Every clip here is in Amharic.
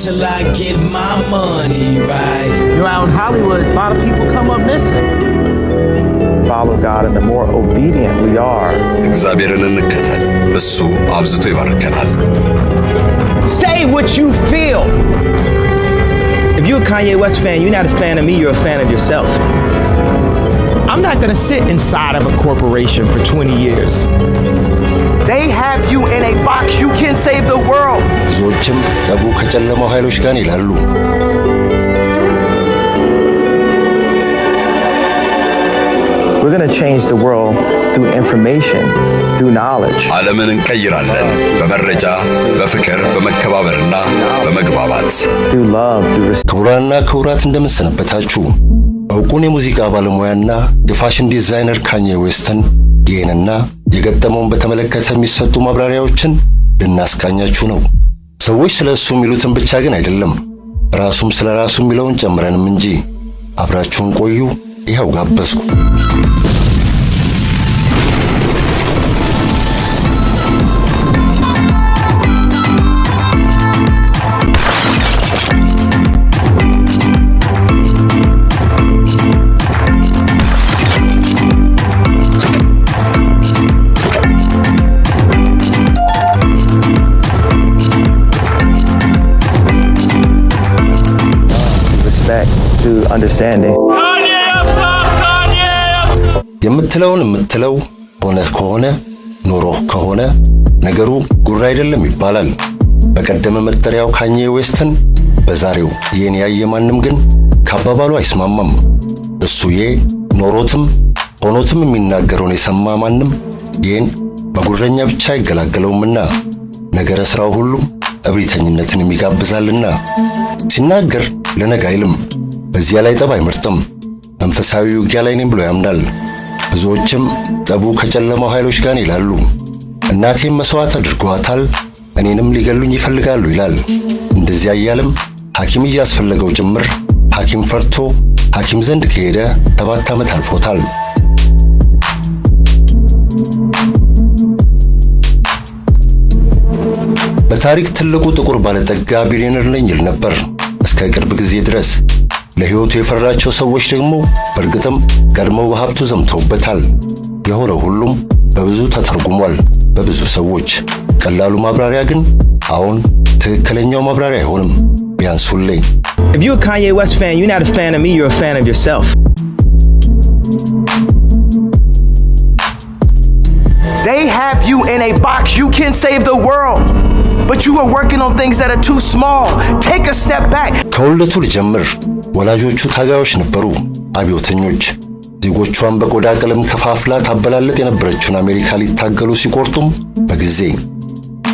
till I get my money right. You're out in Hollywood, a lot of people come up missing. Follow God, and the more obedient we are, say what you feel. If you're a Kanye West fan, you're not a fan of me, you're a fan of yourself. I'm not gonna sit inside of a corporation for 20 years. They have you in a box, you can save the world. we're going to change the world through information, through knowledge. Through love, through respect. በእውቁን የሙዚቃ ባለሙያና የፋሽን ዲዛይነር ካኜ ዌስትን ይህንና የገጠመውን በተመለከተ የሚሰጡ ማብራሪያዎችን ልናስቃኛችሁ ነው። ሰዎች ስለሱ የሚሉትን ብቻ ግን አይደለም፣ ራሱም ስለራሱ የሚለውን ጨምረንም እንጂ። አብራችሁን ቆዩ። ይሄው ጋበዝኩ። To understanding. የምትለው ሆነ ከሆነ ኖሮ ከሆነ ነገሩ ጉራ አይደለም ይባላል። በቀደመ መጠሪያው ካኜ ዌስትን በዛሬው የኔ ያየ ማንም ግን ከአባባሉ አይስማማም። እሱዬ ኖሮትም ሆኖትም የሚናገረውን የሰማ ማንም ይህን በጉረኛ ብቻ አይገላገለውምና ነገረ ስራው ሁሉ እብሪተኝነትን የሚጋብዛልና ሲናገር ለነገ አይልም። በዚያ ላይ ጠብ አይመርጥም። መንፈሳዊ ውጊያ ላይ ነኝ ብሎ ያምናል። ብዙዎችም ጠቡ ከጨለማው ኃይሎች ጋር ይላሉ። እናቴም መስዋዕት አድርገዋታል፣ እኔንም ሊገሉኝ ይፈልጋሉ ይላል። እንደዚያ እያለም ሐኪም እያስፈለገው ጭምር ሐኪም ፈርቶ ሐኪም ዘንድ ከሄደ 7 ዓመት አልፎታል። በታሪክ ትልቁ ጥቁር ባለጠጋ ቢሊዮነር ነኝ ይል ነበር እስከ ቅርብ ጊዜ ድረስ። ለሕይወቱ የፈራቸው ሰዎች ደግሞ በእርግጥም ቀድመው በሀብቱ ዘምተውበታል። የሆነው ሁሉም በብዙ ተተርጉሟል በብዙ ሰዎች። ቀላሉ ማብራሪያ ግን አሁን ትክክለኛው ማብራሪያ አይሆንም። ቢያንስ ሁሌ If you're a Kanye West fan, you're not a fan of me, you're a fan of yourself. They have you in a box, you can save the world. But you are working on things that are too small. Take a step back. ከሁለቱ ልጀምር። ወላጆቹ ታጋዮች ነበሩ፣ አብዮተኞች። ዜጎቿን በቆዳ ቀለም ከፋፍላ ታበላለት የነበረችውን አሜሪካ ሊታገሉ ሲቆርጡም በጊዜ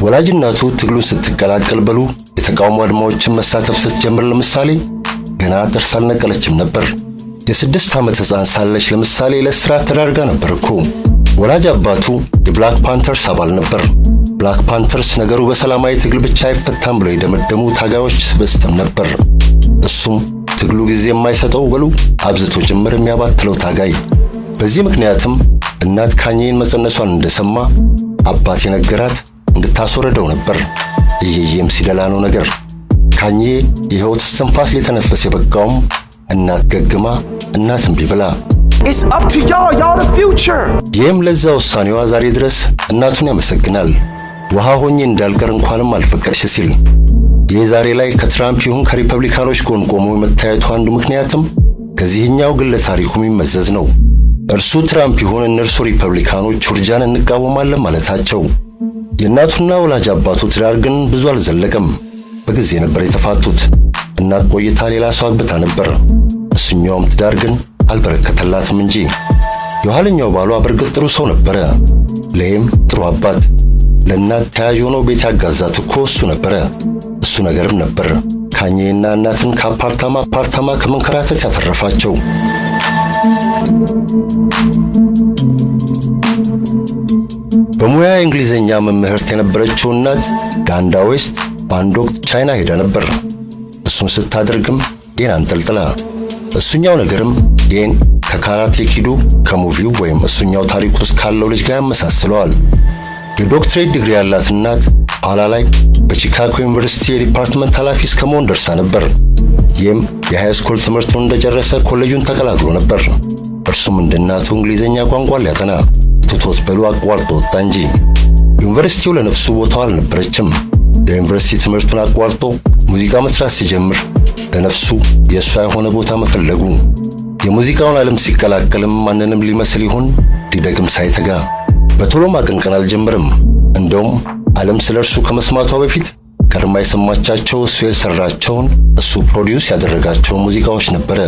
ወላጅናቱ ትግሉን ስትቀላቀል በሉ የተቃውሞ አድማዎችን መሳተፍ ስትጀምር ለምሳሌ ገና ጥርስ አልነቀለችም ነበር። የ6 ዓመት ሕፃን ሳለች ለምሳሌ ለእስራት ተዳርጋ ነበር እኮ። ወላጅ አባቱ የብላክ ፓንተርስ አባል ነበር። ብላክ ፓንተርስ ነገሩ በሰላማዊ ትግል ብቻ አይፈታም ብለው የደመደሙ ታጋዮች ስብስብ ነበር። እሱም ትግሉ ጊዜ የማይሰጠው በሉ አብዝቶ ጭምር የሚያባትለው ታጋይ። በዚህ ምክንያትም እናት ካኜን መጸነሷን እንደሰማ አባት የነገራት እንድታስወረደው ነበር። እየየም ሲደላ ነው ነገር። ካኜ የሕይወት እስትንፋስ ሊተነፈስ የበቃውም እናት ገግማ እናት እምቢ ብላ። It's up to y'all the future. ይህም ለዛ ውሳኔዋ ዛሬ ድረስ እናቱን ያመሰግናል። ውሃ ሆኜ እንዳልቀር እንኳንም አልፈቀድሽ ሲል። ይህ ዛሬ ላይ ከትራምፕ ይሁን ከሪፐብሊካኖች ጎን ቆሞ የመታየቱ አንዱ ምክንያትም ከዚህኛው ግለ ታሪኩ የሚመዘዝ ነው። እርሱ ትራምፕ ይሁን እነርሱ ሪፐብሊካኖች ውርጃን እንቃወማለን ማለታቸው። የእናቱና ወላጅ አባቱ ትዳር ግን ብዙ አልዘለቀም። በጊዜ ነበር የተፋቱት። እናት ቆይታ ሌላ ሰው አግብታ ነበር። እሱኛውም ትዳር ግን አልበረከተላትም እንጂ። የኋለኛው ባሏ በርግጥ ጥሩ ሰው ነበረ፣ ለይም ጥሩ አባት። ለእናት ተያዥ ሆኖ ቤት ያጋዛት እኮ እሱ ነበረ። እሱ ነገርም ነበር ካኜና እናትን ከአፓርታማ ከመንከራተት ያተረፋቸው። በሙያ የእንግሊዝኛ መምህርት የነበረችው እናት ጋንዳ ዌስት በአንድ ወቅት ቻይና ሄዳ ነበር። እሱን ስታደርግም ይህን አንጠልጥላ። እሱኛው ነገርም ይህን ከካራቴ ኪዱ ከሙቪው ወይም እሱኛው ታሪክ ውስጥ ካለው ልጅ ጋር ያመሳስለዋል። የዶክትሬት ዲግሪ ያላት እናት ኋላ ላይ በቺካጎ ዩኒቨርሲቲ የዲፓርትመንት ኃላፊ እስከመሆን ደርሳ ነበር። ይህም የሃይ ስኩል ትምህርቱን እንደጨረሰ ኮሌጁን ተቀላቅሎ ነበር። እርሱም እንደናቱ እንግሊዘኛ ቋንቋ ሊያጠና ትቶት በሉ አቋርጦ ወጣ እንጂ ዩኒቨርሲቲው ለነፍሱ ቦታው አልነበረችም። የዩኒቨርሲቲ ትምህርቱን አቋርጦ ሙዚቃ መስራት ሲጀምር ለነፍሱ የእሷ የሆነ ቦታ መፈለጉ የሙዚቃውን ዓለም ሲቀላቀልም ማንንም ሊመስል ይሆን ሊደግም ሳይተጋ በቶሎ ማቀንቀን አልጀመረም። እንደውም ዓለም ስለ እርሱ ከመስማቷ በፊት ቀድማ የሰማቻቸው እሱ የሰራቸውን እሱ ፕሮዲዩስ ያደረጋቸው ሙዚቃዎች ነበረ።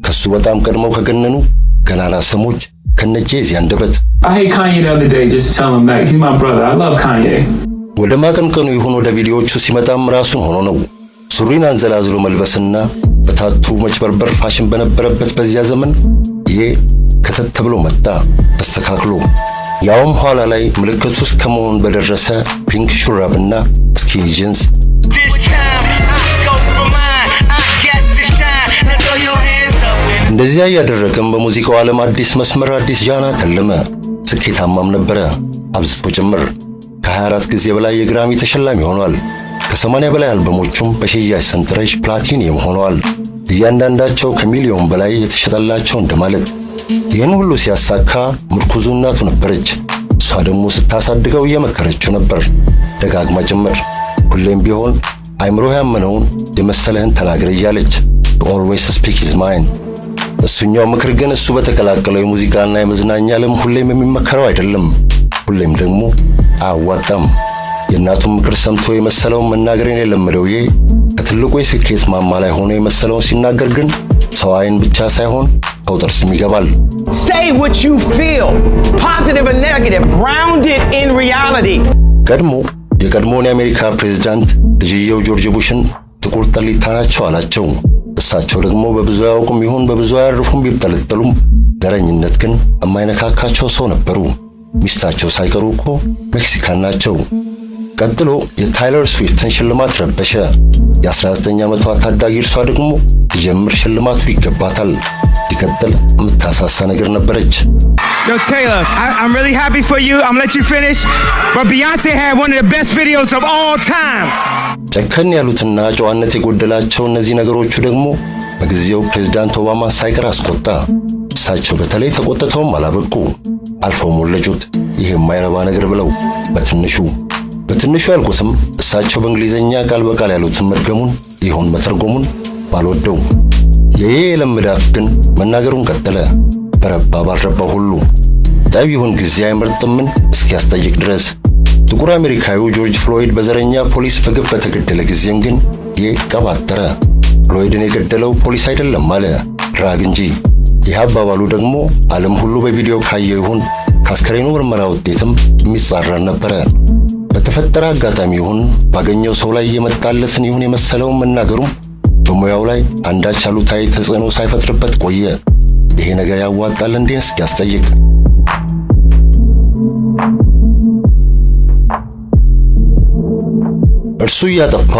ከሱ በጣም ቀድመው ከገነኑ ገናና ስሞች ከነጄዚ አንደበት ወደ ማቀንቀኑ ይሁን ወደ ቪዲዮዎቹ ሲመጣም ራሱን ሆኖ ነው። ሱሪን አንዘላዝሎ መልበስና በታቱ መጭበርበር ፋሽን በነበረበት በዚያ ዘመን ይሄ ከተት ተብሎ መጣ ተስተካክሎ። ያውም ኋላ ላይ ምልክቱ እስከመሆን በደረሰ ፒንክ ሹራብና ስኪኒ ጂንስ። እንደዚያ ያደረገም በሙዚቃው ዓለም አዲስ መስመር አዲስ ጃና ተለመ። ስኬታማም ነበረ አብዝቶ ጭምር። ከ24 ጊዜ በላይ የግራሚ ተሸላሚ ሆኗል። ከ80 በላይ አልበሞቹም በሽያጭ ሰንጠረዥ ፕላቲኒየም ሆነዋል። እያንዳንዳቸው ከሚሊዮን በላይ የተሸጠላቸው እንደማለት። ይህን ሁሉ ሲያሳካ ምርኩዙ እናቱ ነበረች። እሷ ደግሞ ስታሳድገው እየመከረችው ነበር ደጋግማ ጭምር። ሁሌም ቢሆን አይምሮ ያመነውን የመሰለህን ተናገር እያለች always speak his mind። እሱኛው ምክር ግን እሱ በተቀላቀለው የሙዚቃና የመዝናኛ ዓለም ሁሌም የሚመከረው አይደለም፣ ሁሌም ደግሞ አያዋጣም። የእናቱን ምክር ሰምቶ የመሰለውን መናገርን የለመደው ይሄ ከትልቁ የስኬት ማማ ላይ ሆኖ የመሰለውን ሲናገር ግን ሰው አይን ብቻ ሳይሆን ሰው ጥርስም ይገባል። Say what you feel, positive and negative, grounded in reality. የቀድሞውን የአሜሪካ ፕሬዝዳንት ልጅየው ጆርጅ ቡሽን ጥቁር ጠሊታ ናቸው አላቸው። እሳቸው ደግሞ በብዙ ያውቁም ይሁን በብዙ ያርፉም ቢጠለጠሉም ዘረኝነት ግን የማይነካካቸው ሰው ነበሩ። ሚስታቸው ሳይቀሩ እኮ ሜክሲካን ናቸው። ቀጥሎ የታይለር ስዊፍትን ሽልማት ረበሸ። የ19 ዓመቷ ታዳጊ እርሷ ደግሞ ሊጀምር ሽልማቱ ይገባታል። ሊቀጥል የምታሳሳ ነገር ነበረች። Yo, Taylor, I'm really happy for you. I'm gonna let you finish. But Beyonce had one of the best videos of all time. ጨከን ያሉትና ጨዋነት የጎደላቸው እነዚህ ነገሮቹ ደግሞ በጊዜው ፕሬዝዳንት ኦባማ ሳይቀር አስቆጣ። እሳቸው በተለይ ተቆጥተውም አላበቁ። አልፈው ሞለጩት ይሄ የማይረባ ነገር ብለው በትንሹ ያልኩትም እሳቸው በእንግሊዘኛ ቃል በቃል ያሉትን መድገሙን ይሁን መተርጎሙን ባልወደው። ይሄ የለመደ አፍ ግን መናገሩን ቀጠለ። በረባ ባልረባው ሁሉ ጠብ ይሁን ጊዜ አይመርጥምን እስኪያስጠይቅ ድረስ። ጥቁር አሜሪካዊው ጆርጅ ፍሎይድ በዘረኛ ፖሊስ በግፍ በተገደለ ጊዜም ግን ይህ ቀባጠረ። ፍሎይድን የገደለው ፖሊስ አይደለም አለ ድራግ እንጂ። ይህ አባባሉ ደግሞ ዓለም ሁሉ በቪዲዮ ካየው ይሁን ከአስከሬኑ ምርመራ ውጤትም የሚጻረር ነበረ። በተፈጠረ አጋጣሚ ይሁን ባገኘው ሰው ላይ የመጣለትን ይሁን የመሰለውን መናገሩም በሙያው ላይ አንዳች አሉታዊ ተጽዕኖ ሳይፈጥርበት ቆየ። ይሄ ነገር ያዋጣል እንዴ እስኪያስጠይቅ። እርሱ እያጠፋ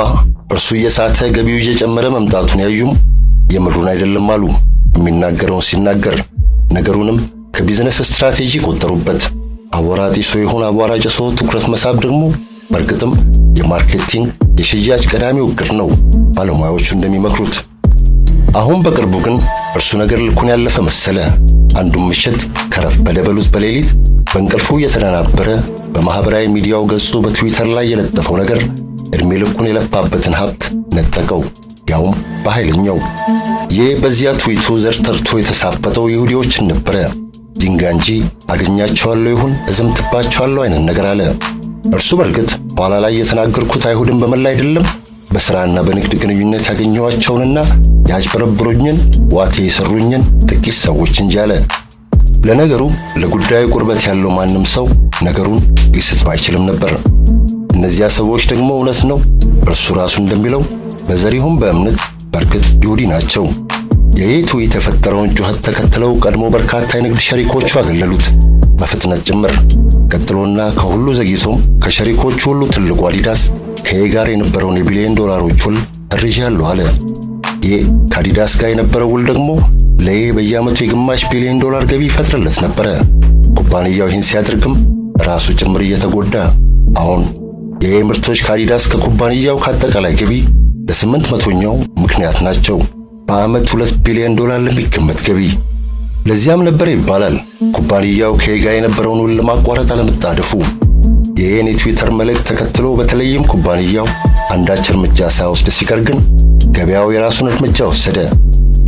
እርሱ እየሳተ ገቢው እየጨመረ መምጣቱን ያዩም የምሩን አይደለም አሉ። የሚናገረውን ሲናገር ነገሩንም ከቢዝነስ ስትራቴጂ ቆጠሩበት። አቧራ ጢሶ ይሁን አቧራ ጭሶ ትኩረት መሳብ ደግሞ በእርግጥም የማርኬቲንግ የሽያጭ ቀዳሚው ዕቅድ ነው ባለሙያዎቹ እንደሚመክሩት። አሁን በቅርቡ ግን እርሱ ነገር ልኩን ያለፈ መሰለ። አንዱን ምሽት ከረፈደ በሉት በሌሊት በእንቅልፉ እየተደናበረ በማህበራዊ ሚዲያው ገጹ በትዊተር ላይ የለጠፈው ነገር እድሜ ልኩን የለፋበትን ሀብት ነጠቀው፣ ያውም በኃይለኛው። ይህ በዚያ ትዊቱ ዘር ተርቶ የተሳፈጠው ይሁዲዎችን ነበረ። ድንጋይ እንጂ አገኛቸዋለሁ ይሁን እዘምትባቸዋለሁ አይነት ነገር አለ። እርሱ በርግጥ ኋላ ላይ የተናገርኩት አይሁድን በመላ አይደለም በስራና በንግድ ግንኙነት ያገኘዋቸውንና ያጭበረብሩኝን ዋቴ የሰሩኝን ጥቂት ሰዎች እንጂ አለ። ለነገሩ ለጉዳዩ ቁርበት ያለው ማንም ሰው ነገሩን ሊስተው አይችልም ነበር። እነዚያ ሰዎች ደግሞ እውነት ነው እርሱ ራሱ እንደሚለው በዘር ይሁን በእምነት በርግጥ ይሁዲ ናቸው። የይቱ የተፈጠረውን ጩኸት ተከትለው ቀድሞ በርካታ የንግድ ሸሪኮቹ አገለሉት በፍጥነት ጭምር። ቀጥሎና ከሁሉ ዘግይቶም ከሸሪኮቹ ሁሉ ትልቁ አዲዳስ ከዬ ጋር የነበረውን የቢሊዮን ዶላሮች ውል ተርዣለሁ አለ። ይህ ከአዲዳስ ጋር የነበረው ውል ደግሞ ለዬ በየዓመቱ የግማሽ ቢሊዮን ዶላር ገቢ ይፈጥርለት ነበረ። ኩባንያው ይህን ሲያደርግም ራሱ ጭምር እየተጎዳ አሁን የምርቶች ከአዲዳስ ከኩባንያው ካጠቃላይ ገቢ ለ800ኛው ምክንያት ናቸው። በዓመት $2 ቢሊዮን ለሚገመት ገቢ። ለዚያም ነበር ይባላል ኩባንያው ከየጋ የነበረውን ውል ለማቋረጥ አለመጣደፉ። ይህን የትዊተር መልእክት ተከትሎ በተለይም ኩባንያው አንዳች እርምጃ ሳይወስድ ሲቀር ግን ገበያው የራሱን እርምጃ ወሰደ።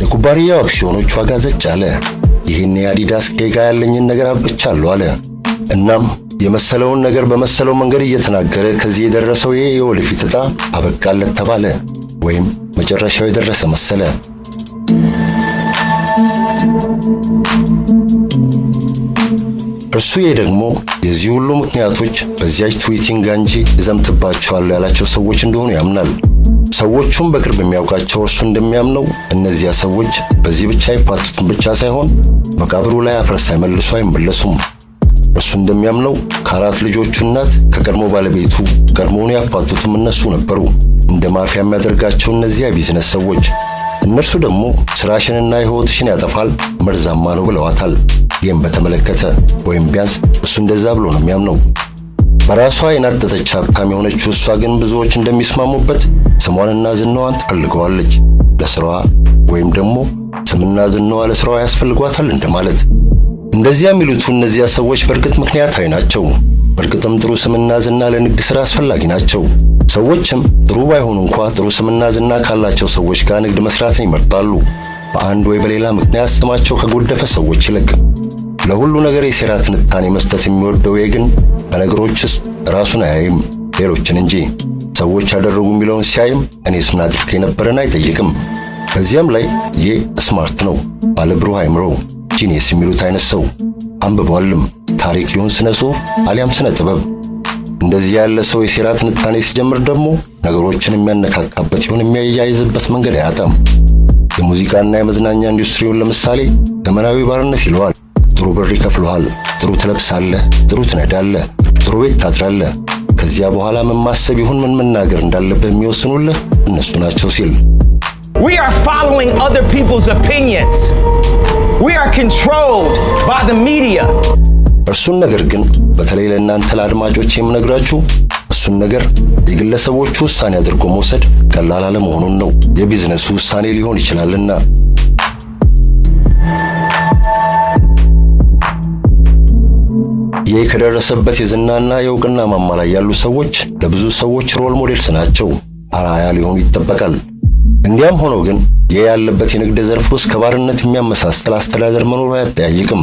የኩባንያው አክሲዮኖች ዋጋ ዘጭ አለ። ይህን የአዲዳስ ከየጋ ያለኝን ነገር አብቅቻለሁ አለ። እናም የመሰለውን ነገር በመሰለው መንገድ እየተናገረ ከዚህ የደረሰው ይሄ የወደፊት ዕጣ አበቃለት ተባለ፣ ወይም መጨረሻው የደረሰ መሰለ። እርሱ ደግሞ የዚህ ሁሉ ምክንያቶች በዚያች ትዊቲንግ እንጂ እዘምትባቸዋለሁ ያላቸው ሰዎች እንደሆኑ ያምናል። ሰዎቹም በቅርብ የሚያውቃቸው እርሱ እንደሚያምነው እነዚያ ሰዎች በዚህ ብቻ አይፓቱትም ብቻ ሳይሆን መቃብሩ ላይ አፍረስ ሳይመልሱ አይመለሱም። እርሱ እንደሚያምነው ከአራት ልጆቹ እናት ከቀድሞ ባለቤቱ ቀድሞውን ያፋቱትም እነሱ ነበሩ። እንደ ማፊያ የሚያደርጋቸው እነዚያ ቢዝነስ ሰዎች። እነርሱ ደግሞ ስራሽንና ሕይወትሽን ያጠፋል፣ መርዛማ ነው ብለዋታል። ይህም በተመለከተ ወይም ቢያንስ እሱ እንደዛ ብሎ ነው የሚያምነው። በራሷ የናጠጠች ሀብታም የሆነችው እሷ ግን ብዙዎች እንደሚስማሙበት ስሟንና ዝናዋን ትፈልገዋለች ለስራዋ፣ ወይም ደግሞ ስምና ዝናዋ ለስራዋ ያስፈልጓታል እንደማለት። እንደዚያ የሚሉት እነዚያ ሰዎች በእርግጥ ምክንያታዊ ናቸው። በእርግጥም ጥሩ ስምና ዝና ለንግድ ሥራ አስፈላጊ ናቸው። ሰዎችም ጥሩ ባይሆኑ እንኳ ጥሩ ስምና ዝና ካላቸው ሰዎች ጋር ንግድ መስራትን ይመርጣሉ፣ በአንድ ወይ በሌላ ምክንያት ስማቸው ከጎደፈ ሰዎች ይልቅ። ለሁሉ ነገር የሴራ ትንታኔ መስጠት የሚወደው ግን በነገሮች ውስጥ ራሱን አያይም፣ ሌሎችን እንጂ። ሰዎች ያደረጉ የሚለውን ሲያይም እኔስ ምን አድርጌ ነበረን አይጠይቅም። በዚያም ላይ ይህ ስማርት ነው፣ ባለብሩህ አይምሮ፣ ጂኒየስ የሚሉት አይነት ሰው። አንብቧልም፣ ታሪክ ይሁን ስነ ጽሑፍ አሊያም ስነ ጥበብ። እንደዚህ ያለ ሰው የሴራ ትንታኔ ሲጀምር ደግሞ ነገሮችን የሚያነካካበት ይሁን የሚያያይዝበት መንገድ አያጣም። የሙዚቃና የመዝናኛ ኢንዱስትሪውን ለምሳሌ ዘመናዊ ባርነት ይለዋል። ጥሩ ብር ይከፍሉሃል፣ ጥሩ ትለብሳለህ፣ ጥሩ ትነዳለህ፣ ጥሩ ቤት ታድራለህ። ከዚያ በኋላ ምን ማሰብ ይሁን ምን መናገር እንዳለብህ የሚወስኑልህ እነሱ ናቸው ሲል We are following other people's opinions. We are controlled by the media. እርሱን ነገር ግን በተለይ ለእናንተ ለአድማጮች የምነግራችሁ እሱን ነገር የግለሰቦቹ ውሳኔ አድርጎ መውሰድ ቀላል አለመሆኑን ነው። የቢዝነሱ ውሳኔ ሊሆን ይችላልና። ይህ ከደረሰበት የዝናና የእውቅና ማማ ላይ ያሉ ሰዎች ለብዙ ሰዎች ሮል ሞዴልስ ናቸው፣ አርአያ ሊሆኑ ይጠበቃል። እንዲያም ሆኖ ግን ይህ ያለበት የንግድ ዘርፍ ውስጥ ከባርነት የሚያመሳስል አስተዳደር መኖሩ አያጠያይቅም።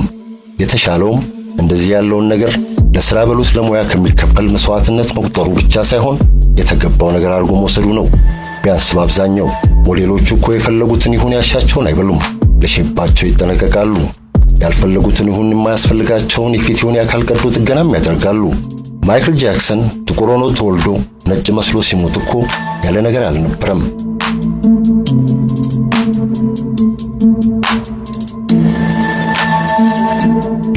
የተሻለውም እንደዚህ ያለውን ነገር ለሥራ በሉት ለሙያ ከሚከፈል መስዋዕትነት መቁጠሩ ብቻ ሳይሆን የተገባው ነገር አድርጎ መውሰዱ ነው። ቢያንስ በአብዛኛው ሞዴሎቹ እኮ የፈለጉትን ይሁን ያሻቸውን አይበሉም፣ ለሼባቸው ይጠነቀቃሉ። ያልፈለጉትን ይሁን የማያስፈልጋቸውን የፊት ይሁን የአካል ቀዶ ጥገናም ያደርጋሉ። ማይክል ጃክሰን ጥቁር ሆኖ ተወልዶ ነጭ መስሎ ሲሞት እኮ ያለ ነገር አልነበረም።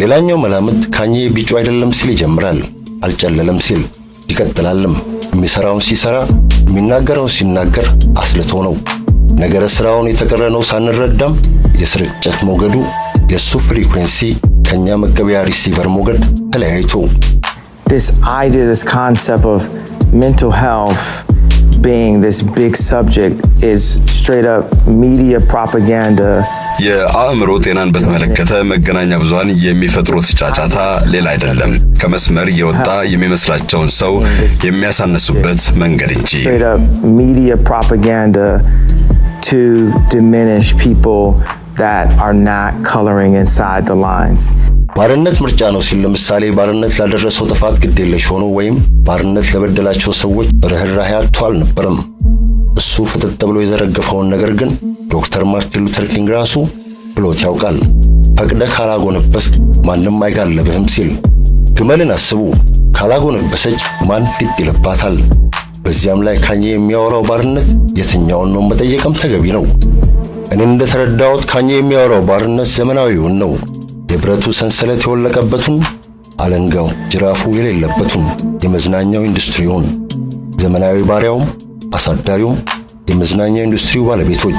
ሌላኛው መላምት ካኜ ቢጩ አይደለም ሲል ይጀምራል፣ አልጨለለም ሲል ይቀጥላልም። የሚሰራውን ሲሰራ የሚናገረውን ሲናገር አስልቶ ነው። ነገረ ስራውን የተቀረነው ሳንረዳም የስርጭት ሞገዱ የሱ ፍሪኩዌንሲ ከኛ መቀበያ ሪሲቨር ሞገድ ተለያይቶ This idea, this concept of mental health being this big subject is straight up media propaganda. የአእምሮ ጤናን በተመለከተ መገናኛ ብዙሃን የሚፈጥሩት ጫጫታ ሌላ አይደለም ከመስመር የወጣ የሚመስላቸውን ሰው የሚያሳነሱበት መንገድ እንጂ። Straight up media propaganda to diminish people that are not coloring inside the lines. ባርነት ምርጫ ነው ሲል ለምሳሌ ባርነት ላደረሰው ጥፋት ግዴለሽ ሆኖ ወይም ባርነት ለበደላቸው ሰዎች ርህራሄ አጥቶ አልነበረም። እሱ ፍጥጥ ብሎ የዘረገፈውን ነገር ግን ዶክተር ማርቲን ሉተር ኪንግ ራሱ ብሎት ያውቃል። ፈቅደህ ካላጎነበስክ ማንም አይጋለብህም ሲል። ግመልን አስቡ፣ ካላጎነበሰች ማን ፊት ይለባታል? በዚያም ላይ ካኜ የሚያወራው ባርነት የትኛውን ነው መጠየቅም ተገቢ ነው። እኔ እንደተረዳሁት ካኜ የሚያወራው ባርነት ዘመናዊውን ነው። የብረቱ ሰንሰለት የወለቀበቱን፣ አለንጋው ጅራፉ የሌለበቱን የመዝናኛው ኢንዱስትሪውን። ዘመናዊ ባሪያውም አሳዳሪውም የመዝናኛ ኢንዱስትሪው ባለቤቶች።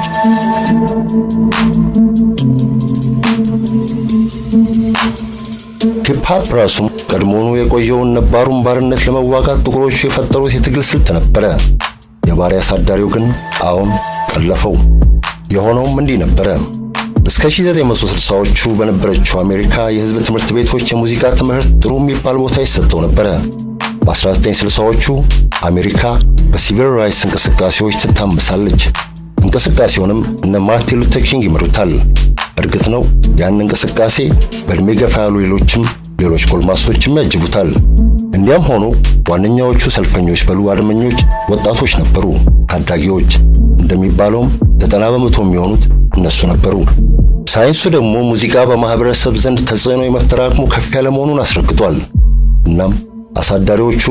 ሂፕ ሆፕ ራሱም ቀድሞውኑ የቆየውን ነባሩን ባርነት ለመዋጋት ጥቁሮቹ የፈጠሩት የትግል ስልት ነበረ። የባሪያ አሳዳሪው ግን አሁን ጠለፈው። የሆነውም እንዲህ ነበረ። እስከ 1960ዎቹ በነበረችው አሜሪካ የህዝብ ትምህርት ቤቶች የሙዚቃ ትምህርት ጥሩ የሚባል ቦታ ይሰጠው ነበረ። በ1960ዎቹ አሜሪካ በሲቪል ራይትስ እንቅስቃሴዎች ትታመሳለች። እንቅስቃሴውንም እነ ማርቲን ሉተር ኪንግ ይመሩታል። እርግጥ ነው ያን እንቅስቃሴ በእድሜ ገፋ ያሉ ሌሎች ጎልማሶችም ያጅቡታል። እንዲያም ሆኖ ዋነኛዎቹ ሰልፈኞች በሉ አድመኞች ወጣቶች ነበሩ፣ ታዳጊዎች። እንደሚባለውም 90% የሚሆኑት እነሱ ነበሩ። ሳይንሱ ደግሞ ሙዚቃ በማህበረሰብ ዘንድ ተጽዕኖ የመፍጠር አቅሙ ከፍ ያለ መሆኑን አስረግጧል። እናም አሳዳሪዎቹ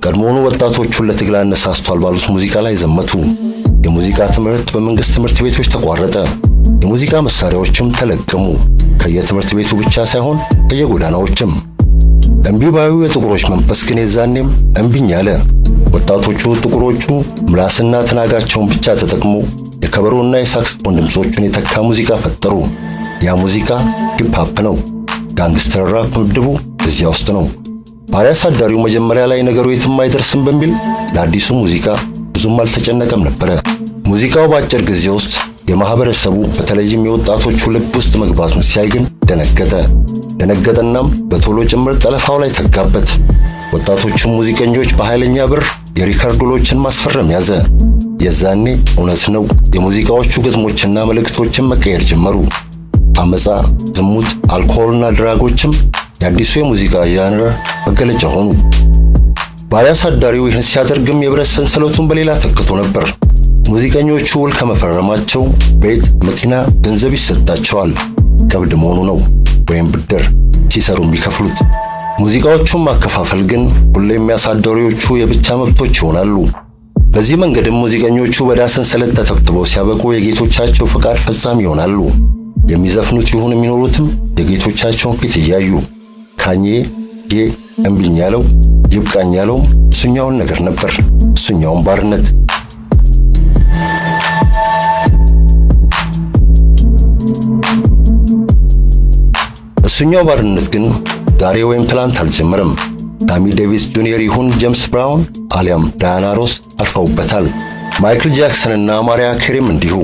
ቀድሞውኑ ወጣቶቹን ለትግል አነሳስቷል ባሉት ሙዚቃ ላይ ዘመቱ። የሙዚቃ ትምህርት በመንግስት ትምህርት ቤቶች ተቋረጠ። የሙዚቃ መሳሪያዎችም ተለቀሙ። ከየትምህርት ቤቱ ብቻ ሳይሆን ከየጎዳናዎችም። እምቢ ባዩ የጥቁሮች መንፈስ ግን የዛኔም እምቢኝ አለ። ወጣቶቹ ጥቁሮቹ ምላስና ትናጋቸውን ብቻ ተጠቅሞ የከበሮና የሳክስፎን ድምጾችን የተካ ሙዚቃ ፈጠሩ። ያ ሙዚቃ ሂፕ ሆፕ ነው። ጋንግስተር ራፕ ምድቡ እዚያ ውስጥ ነው። ባሪያ አሳዳሪው መጀመሪያ ላይ ነገሩ የትም አይደርስም በሚል ለአዲሱ ሙዚቃ ብዙም አልተጨነቀም ነበረ። ሙዚቃው በአጭር ጊዜ ውስጥ የማህበረሰቡ በተለይም የወጣቶቹ ልብ ውስጥ መግባቱን ሲያይ ግን ደነገጠናም በቶሎ ጭምር ጠለፋው ላይ ተጋበት። ወጣቶቹም ሙዚቀኞች በኃይለኛ ብር የሪካርድ ውሎችን ማስፈረም ያዘ። የዛኔ እውነት ነው የሙዚቃዎቹ ግጥሞችና መልእክቶችን መቀየር ጀመሩ። አመጻ፣ ዝሙት፣ አልኮልና ድራጎችም የአዲሱ የሙዚቃ ዣንር መገለጫ ሆኑ። ባሪያ አሳዳሪው ይህን ሲያደርግም የብረት ሰንሰለቱን በሌላ ተክቶ ነበር። ሙዚቀኞቹ ውል ከመፈረማቸው ቤት፣ መኪና፣ ገንዘብ ይሰጣቸዋል። ቀብድ መሆኑ ነው ወይም ብድር ሲሰሩ የሚከፍሉት። ሙዚቃዎቹን ማከፋፈል ግን ሁሌም የሚያሳዳሪዎቹ የብቻ መብቶች ይሆናሉ። በዚህ መንገድም ሙዚቀኞቹ በዕዳ ሰንሰለት ተተብትበው ሲያበቁ የጌቶቻቸው ፈቃድ ፈጻሚ ይሆናሉ። የሚዘፍኑት ይሁን የሚኖሩትም የጌቶቻቸውን ፊት እያዩ። ካኜ እምቢኝ ያለው ይብቃኝ ያለው እሱኛውን ነገር ነበር፣ እሱኛውን ባርነት። እሱኛው ባርነት ግን ዛሬ ወይም ትላንት አልጀመረም። ታሚ ዴቪስ ጁኒየር ይሁን ጄምስ ብራውን አሊያም ዳያና ሮስ አልፈውበታል። ማይክል ጃክሰን እና ማሪያ ኬሪም እንዲሁ።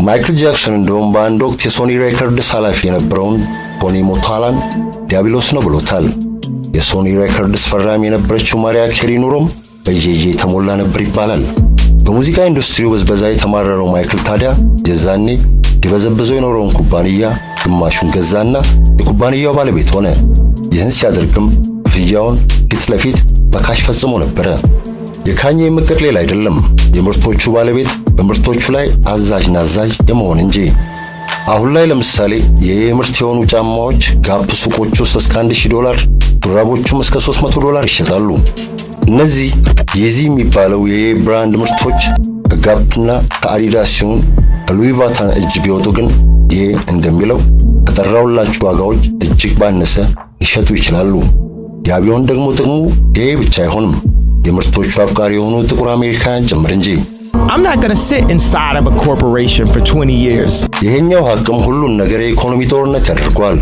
ማይክል ጃክሰን እንደውም በአንድ ወቅት የሶኒ ሬከርድስ ኃላፊ የነበረውን ቶኒ ሞታላን ዲያብሎስ ነው ብሎታል። የሶኒ ሬከርድስ ፈራሚ የነበረችው ማሪያ ኬሪ ኑሮም በየየ የተሞላ ነበር ይባላል። በሙዚቃ ኢንዱስትሪው በዝበዛ የተማረረው ማይክል ታዲያ የዛኔ ሊበዘብዘው የኖረውን ኩባንያ ግማሹን ገዛና የኩባንያው ባለቤት ሆነ። ይህን ሲያደርግም ክፍያውን ፊት ለፊት በካሽ ፈጽሞ ነበረ። የካኜ ምክር ሌላ አይደለም፣ የምርቶቹ ባለቤት በምርቶቹ ላይ አዛዥ ናዛዥ የመሆን እንጂ። አሁን ላይ ለምሳሌ የምርት የሆኑ ጫማዎች ጋፕ ሱቆች ውስጥ እስከ $1000፣ ዱራቦቹም እስከ $300 ይሸጣሉ። እነዚህ የዚህ የሚባለው የብራንድ ምርቶች ከጋፕና ከአዲዳስ ሲሆን ከሉዊ ቫታን እጅ ቢወጡ ግን ይሄ እንደሚለው ከጠራውላችሁ ዋጋዎች እጅግ ባነሰ ሊሸጡ ይችላሉ። ያ ቢሆን ደግሞ ጥቅሙ ይሄ ብቻ አይሆንም፣ የምርቶቹ አፍቃሪ የሆኑ ጥቁር አሜሪካውያን ጭምር እንጂ። I'm not going to sit inside of a corporation for 20 years. ይሄኛው ሀቅም ሁሉን ነገር የኢኮኖሚ ጦርነት ያደርገዋል።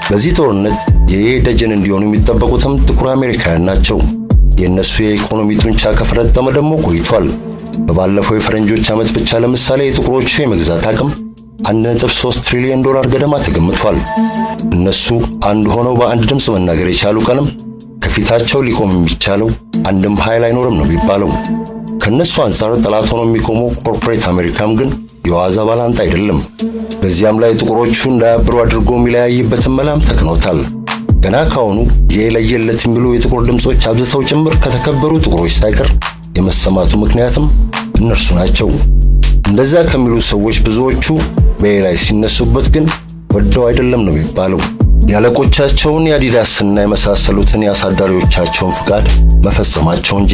በዚህ ጦርነት ይሄ ደጀን እንዲሆኑ የሚጠበቁትም ጥቁር አሜሪካውያን ናቸው። የእነሱ የኢኮኖሚ ጡንቻ ከፈረጠመ ደግሞ ቆይቷል። በባለፈው የፈረንጆች ዓመት ብቻ ለምሳሌ የጥቁሮቹ የመግዛት አቅም $1.3 ትሪሊዮን ገደማ ተገምቷል። እነሱ አንድ ሆነው በአንድ ድምፅ መናገር የቻሉ ቀንም ከፊታቸው ሊቆም የሚቻለው አንድም ኃይል አይኖርም ነው የሚባለው። ከነሱ አንጻር ጠላት ሆኖ የሚቆመው ኮርፖሬት አሜሪካም ግን የዋዛ ባላንጣ አይደለም። በዚያም ላይ ጥቁሮቹ እንዳያብሩ አድርጎ የሚለያይበትን መላም ተክኖታል። ገና ካሁኑ የለየለት የሚሉ የጥቁር ድምጾች አብዝተው ጭምር ከተከበሩ ጥቁሮች ሳይቀር የመሰማቱ ምክንያትም እነርሱ ናቸው። እንደዛ ከሚሉ ሰዎች ብዙዎቹ በላይ ሲነሱበት ግን ወደው አይደለም ነው የሚባለው። ያለቆቻቸውን የአዲዳስና የመሳሰሉትን የአሳዳሪዎቻቸውን ፍቃድ መፈጸማቸው እንጂ።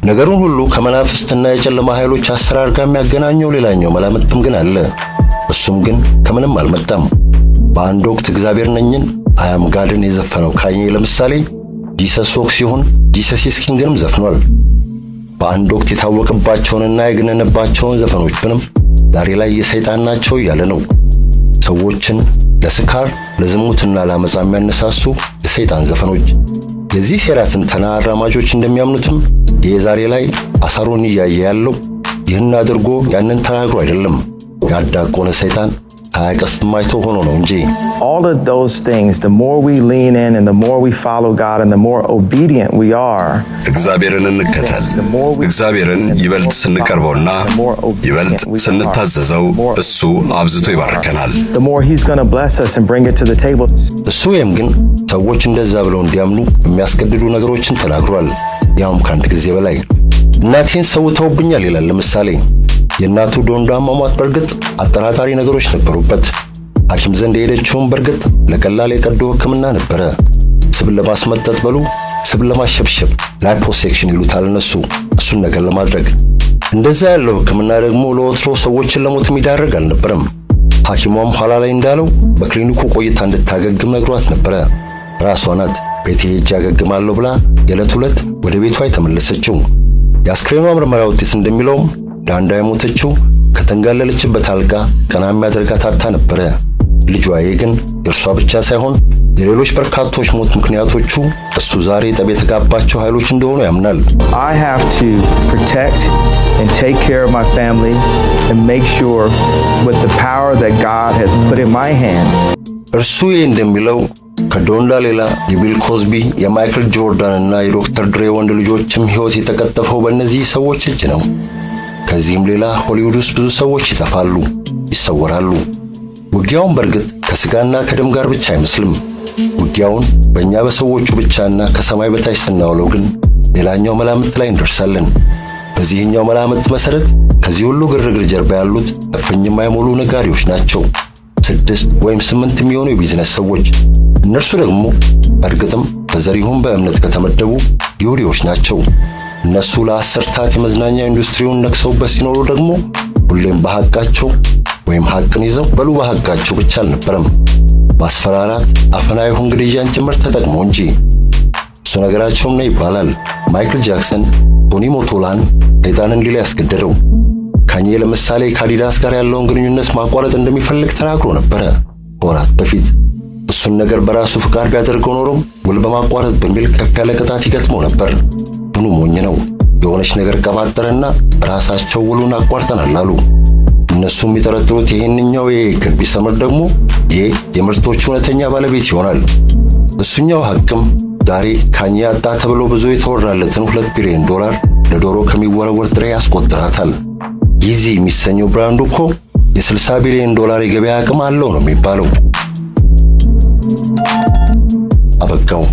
ነገሩን ሁሉ ከመናፍስትና የጨለማ ኃይሎች አሰራር ጋር የሚያገናኘው ሌላኛው መላምትም ግን አለ። እሱም ግን ከምንም አልመጣም። በአንድ ወቅት እግዚአብሔር ነኝን አያም ጋድን የዘፈነው ካኜ ለምሳሌ ጂሰስ ዎክ ሲሆን ጂሰስ ኢዝ ኪንግንም ዘፍኗል። በአንድ ወቅት የታወቀባቸውንና የገነነባቸውን ዘፈኖቹንም ዛሬ ላይ የሰይጣን ናቸው ያለ ነው። ሰዎችን ለስካር ለዝሙትና ለአመፃ የሚያነሳሱ የሰይጣን ዘፈኖች። የዚህ ሴራ ትንተና አራማጆች እንደሚያምኑትም የዛሬ ላይ አሳሩን እያየ ያለው ይህን አድርጎ ያንን ተናግሮ አይደለም፣ ያዳቆነ ሰይጣን አያቀስም አይቶ ሆኖ ነው እንጂ። All of those things, the more we lean in and the more we follow God and the more obedient we are, እግዚአብሔርን እንከተል። እግዚአብሔርን ይበልጥ ስንቀርበውና ይበልጥ ስንታዘዘው እሱ አብዝቶ ይባርከናል። the more he's going to bless us and bring it to the table. እሱ ወይም ግን ሰዎች እንደዛ ብለው እንዲያምኑ የሚያስገድዱ ነገሮችን ተናግሯል። ያውም ከአንድ ጊዜ በላይ እናቴን ሰውተውብኛል ይላል። ለምሳሌ የእናቱ ዶንዶ አሟሟት በርግጥ አጠራጣሪ ነገሮች ነበሩበት። ሐኪም ዘንድ የሄደችውም በርግጥ ለቀላል የቀዶ ሕክምና ነበረ። ስብ ለማስመጠጥ በሉ ስብ ለማሸብሸብ ላይፖሴክሽን ይሉታል እነሱ፣ እሱን ነገር ለማድረግ። እንደዛ ያለው ሕክምና ደግሞ ለወትሮ ሰዎችን ለሞት የሚዳረግ አልነበረም። ሐኪሟም ኋላ ላይ እንዳለው በክሊኒኩ ቆይታ እንድታገግም ነግሯት ነበረ። ራሷ ናት ቤቴ ሄጄ አገግማለሁ ብላ የዕለት ዕለት ወደ ቤቷ የተመለሰችው። የአስክሬኗ ምርመራ ውጤት እንደሚለውም ዳንዳ የሞተችው ከተንጋለለችበት አልጋ ቀና የሚያደርጋት አጥታ ነበረ። ልጇ ግን የእርሷ ብቻ ሳይሆን የሌሎች በርካቶች ሞት ምክንያቶቹ እሱ ዛሬ ጠብ የተጋባቸው ኃይሎች እንደሆኑ ያምናል። I have to protect and take care of my family and make sure with the power that God has put in my hand. እርሱ እንደሚለው ከዶንዳ ሌላ የቢል ኮዝቢ፣ የማይክል ጆርዳን እና የዶክተር ድሬ ወንድ ልጆችም ሕይወት የተቀጠፈው በእነዚህ ሰዎች እጅ ነው። ከዚህም ሌላ ሆሊውድ ውስጥ ብዙ ሰዎች ይጠፋሉ፣ ይሰወራሉ። ውጊያውን በርግጥ ከስጋና ከደም ጋር ብቻ አይመስልም። ውጊያውን በእኛ በሰዎቹ ብቻና ከሰማይ በታች ስናውለው ግን ሌላኛው መላምት ላይ እንደርሳለን። በዚህኛው መላምት መሰረት ከዚህ ሁሉ ግርግር ጀርባ ያሉት እፍኝ የማይሞሉ ነጋዴዎች ናቸው። 6 ወይም 8 የሚሆኑ የቢዝነስ ሰዎች። እነርሱ ደግሞ በእርግጥም በዘሪሁን በእምነት ከተመደቡ ይሁዲዎች ናቸው። እነሱ ለአስርታት የመዝናኛ ኢንዱስትሪውን ነክሰውበት ሲኖሩ ደግሞ ሁሌም በሐቃቸው ወይም ሐቅን ይዘው በሉ በሐቃቸው ብቻ አልነበረም፣ ማስፈራራት፣ አፈና ይሁን ግድያን ጭምር ተጠቅመው እንጂ። እሱ ነገራቸውም ነው ይባላል ማይክል ጃክሰን ቶኒ ሞቶላን ሰይጣን እንዲል ያስገደደው። ካኜ ለምሳሌ ከአዲዳስ ጋር ያለውን ግንኙነት ማቋረጥ እንደሚፈልግ ተናግሮ ነበረ ወራት በፊት። እሱን ነገር በራሱ ፍቃድ ቢያደርገው ኖሮም ውል በማቋረጥ በሚል ከፍ ያለ ቅጣት ይገጥመው ነበር። ምኑ ሞኝ ነው። የሆነች ነገር ቀባጠረና ራሳቸው ውሉን አቋርጠናል አሉ። እነሱ የሚጠረጥሩት ይሄንኛው የክር ቢሰምር ደግሞ ይሄ የምርቶቹ እውነተኛ ባለቤት ይሆናል። እሱኛው ሐቅም ዛሬ ካኜ አጣ ተብሎ ብዙ የተወራለትን $2 ቢሊዮን ለዶሮ ከሚወረወር ጥሬ ያስቆጥራታል። ይዚ የሚሰኘው ብራንዱ እኮ የ$60 ቢሊዮን የገበያ አቅም አለው ነው የሚባለው። አበቃው።